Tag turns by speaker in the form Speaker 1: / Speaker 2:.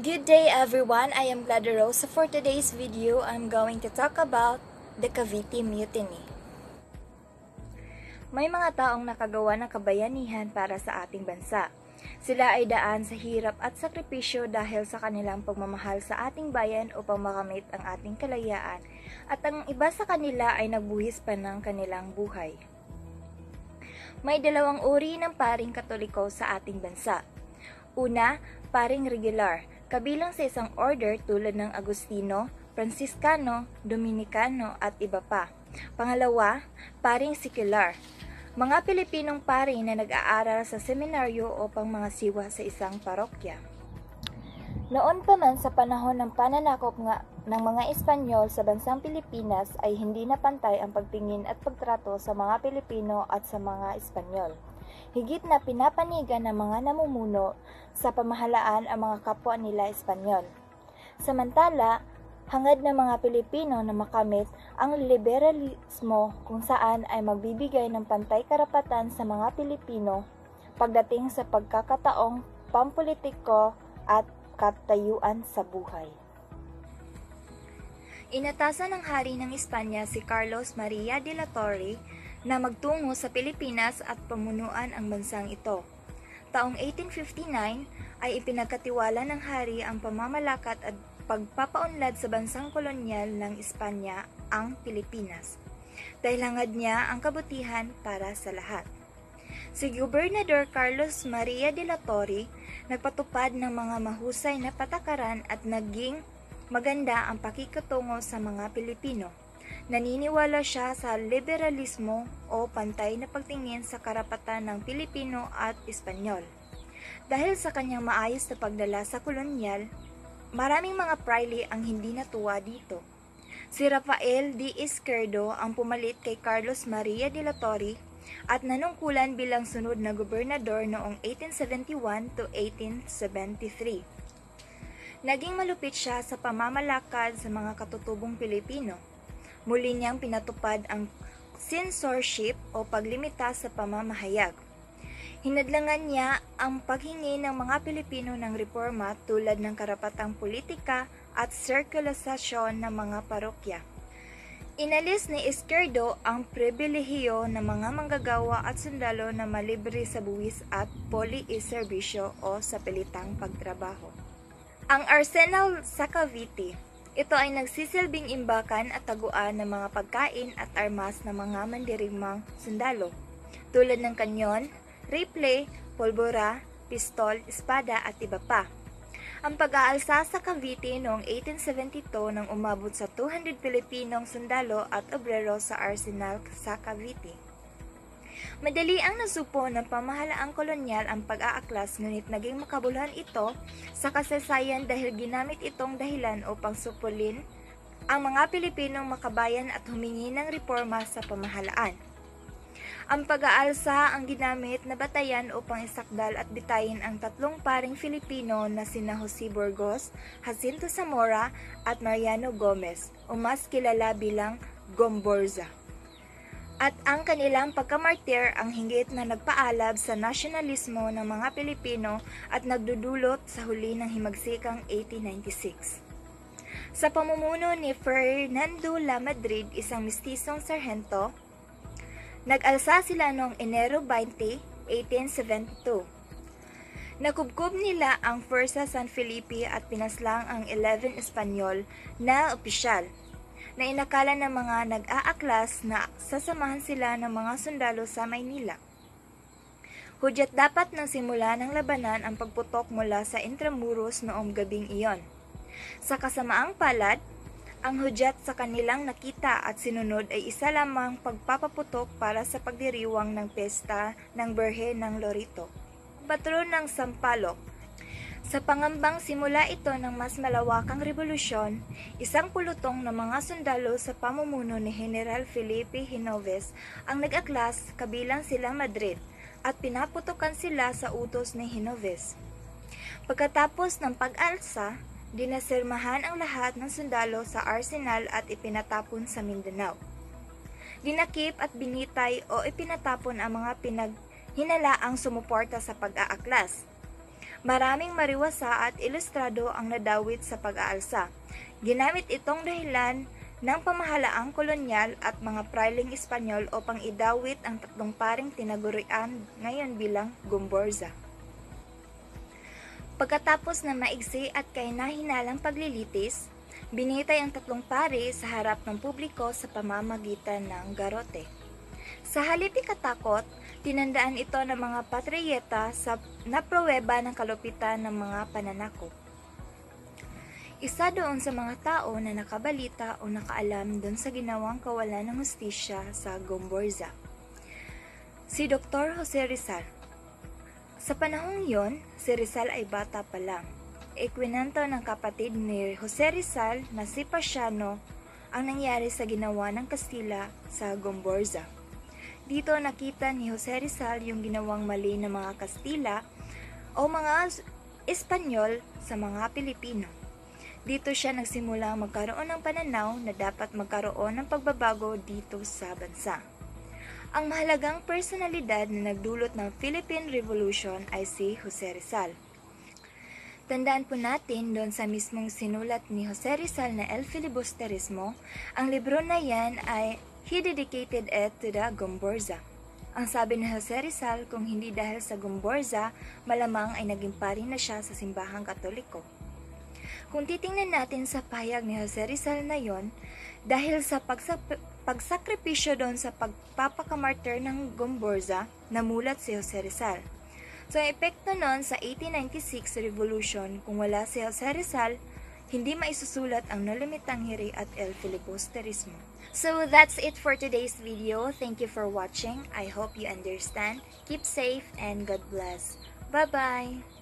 Speaker 1: Good day everyone, I am Glada Rosa. For today's video, I'm going to talk about the Cavite Mutiny. May mga taong nakagawa ng kabayanihan para sa ating bansa. Sila ay daan sa hirap at sakripisyo dahil sa kanilang pagmamahal sa ating bayan upang makamit ang ating kalayaan, at ang iba sa kanila ay nagbuhis pa ng kanilang buhay. May dalawang uri ng paring Katoliko sa ating bansa. Una, paring regular, kabilang sa isang order tulad ng Agustino, Franciscano, Dominicano at iba pa. Pangalawa, paring secular, mga Pilipinong pari na nag-aaral sa seminaryo o pang mga siwa sa isang parokya. Noon pa man sa panahon ng pananakop ng mga Espanyol sa bansang Pilipinas ay hindi na pantay ang pagtingin at pagtrato sa mga Pilipino at sa mga Espanyol. Higit na pinapanigan ng mga namumuno sa pamahalaan ang mga kapwa nila Espanyol. Samantala, hangad ng mga Pilipino na makamit ang liberalismo kung saan ay magbibigay ng pantay karapatan sa mga Pilipino pagdating sa pagkakataong pampolitiko at katayuan sa buhay. Inatasan ng hari ng Espanya si Carlos Maria de la Torre na magtungo sa Pilipinas at pamunuan ang bansang ito. Taong 1859 ay ipinagkatiwala ng hari ang pamamalakat at pagpapaunlad sa bansang kolonyal ng Espanya, ang Pilipinas, dahil hangad niya ang kabutihan para sa lahat. Si Gobernador Carlos Maria de la Torre nagpatupad ng mga mahusay na patakaran at naging maganda ang pakikitungo sa mga Pilipino. Naniniwala siya sa liberalismo o pantay na pagtingin sa karapatan ng Pilipino at Espanyol. Dahil sa kanyang maayos na pagdala sa kolonyal, maraming mga praile ang hindi natuwa dito. Si Rafael D. Izquierdo ang pumalit kay Carlos Maria de la Torre at nanungkulan bilang sunod na gobernador noong 1871 to 1873. Naging malupit siya sa pamamalakad sa mga katutubong Pilipino. Muli niyang pinatupad ang censorship o paglimita sa pamamahayag. Hinadlangan niya ang paghingi ng mga Pilipino ng reforma tulad ng karapatang politika at sirkulasasyon ng mga parokya. Inalis ni Izquierdo ang pribilehiyo ng mga manggagawa at sundalo na malibre sa buwis at poli-serbisyo o sa pilitang pagtrabaho. Ang arsenal sa Cavite, ito ay nagsisilbing imbakan at taguan ng mga pagkain at armas ng mga mandirigmang sundalo, tulad ng kanyon, rifle, pulbura, pistol, espada at iba pa. Ang pag-aalsa sa Cavite noong 1872 nang umabot sa 200 Pilipinong sundalo at obrero sa arsenal sa Cavite. Madali ang nasupo ng pamahalaang kolonyal ang pag-aaklas, ngunit naging makabuluhan ito sa kasaysayan dahil ginamit itong dahilan upang supulin ang mga Pilipinong makabayan at humingi ng reforma sa pamahalaan. Ang pag-aalsa ang ginamit na batayan upang isakdal at bitayin ang tatlong paring Filipino na sina Jose Burgos, Jacinto Zamora at Mariano Gomez, o mas kilala bilang Gomborza. At ang kanilang pagkamartir ang hinggit na nagpaalab sa nasyonalismo ng mga Pilipino at nagdudulot sa huli ng himagsikang 1896. Sa pamumuno ni Fernando Lamadrid, isang mistisong sarhento, nag-alsa sila noong Enero 20, 1872. Nakubkob nila ang Fuerza San Felipe at pinaslang ang 11 Espanyol na opisyal, na inakala ng mga nag-aaklas na sasamahan sila ng mga sundalo sa Maynila. Hudyat dapat nang simula ng labanan ang pagputok mula sa Intramuros noong gabing iyon. Sa kasamaang palad, ang hudyat sa kanilang nakita at sinunod ay isa lamang pagpapaputok para sa pagdiriwang ng pesta ng Birhen ng Lorito, patron ng Sampaloc. Sa pangambang simula ito ng mas malawakang revolusyon, isang pulutong ng mga sundalo sa pamumuno ni General Felipe Hinoves ang nag-aklas, kabilang sila Madrid, at pinaputukan sila sa utos ni Hinoves. Pagkatapos ng pag-alsa, dinasirmahan ang lahat ng sundalo sa arsenal at ipinatapon sa Mindanao. Dinakip at binitay o ipinatapon ang mga pinaghinalaang sumuporta sa pag-aaklas. Maraming mariwasa at ilustrado ang nadawit sa pag-aalsa. Ginamit itong dahilan ng pamahalaang kolonyal at mga prailing Espanyol upang idawit ang tatlong paring tinagurian ngayon bilang Gomburza. Pagkatapos ng maigsi at kahina-hinalang paglilitis, binitay ang tatlong pari sa harap ng publiko sa pamamagitan ng garote. Sa halip ikatakot, tinandaan ito ng mga patriyeta na pruweba ng kalupitan ng mga pananakop. Isa doon sa mga tao na nakabalita o nakaalam doon sa ginawang kawalan ng hustisya sa Gomburza. Si Dr. Jose Rizal. Sa panahong yon, si Rizal ay bata pa lang. Ikwinento ng kapatid ni Jose Rizal na si Pasiano ang nangyari sa ginawa ng Kastila sa Gomburza. Dito nakita ni Jose Rizal yung ginawang mali ng mga Kastila o mga Espanyol sa mga Pilipino. Dito siya nagsimulang magkaroon ng pananaw na dapat magkaroon ng pagbabago dito sa bansa. Ang mahalagang personalidad na nagdulot ng Philippine Revolution ay si Jose Rizal. Tandaan po natin doon sa mismong sinulat ni Jose Rizal na El Filibusterismo, ang libro na yan ay he dedicated it to the Gomburza. Ang sabi ni Jose Rizal, kung hindi dahil sa Gomburza, malamang ay naging pari na siya sa simbahang Katoliko. Kung titingnan natin sa pahayag ni Jose Rizal na yon, dahil sa pagsakripisyo doon sa pagpapakamartir ng Gomburza, namulat si Jose Rizal. So, ang epekto nun sa 1896 Revolution, kung wala si Jose Rizal, hindi maisusulat ang Nolimitang Hiri at El Filibusterismo. So, that's it for today's video. Thank you for watching. I hope you understand. Keep safe and God bless. Bye-bye!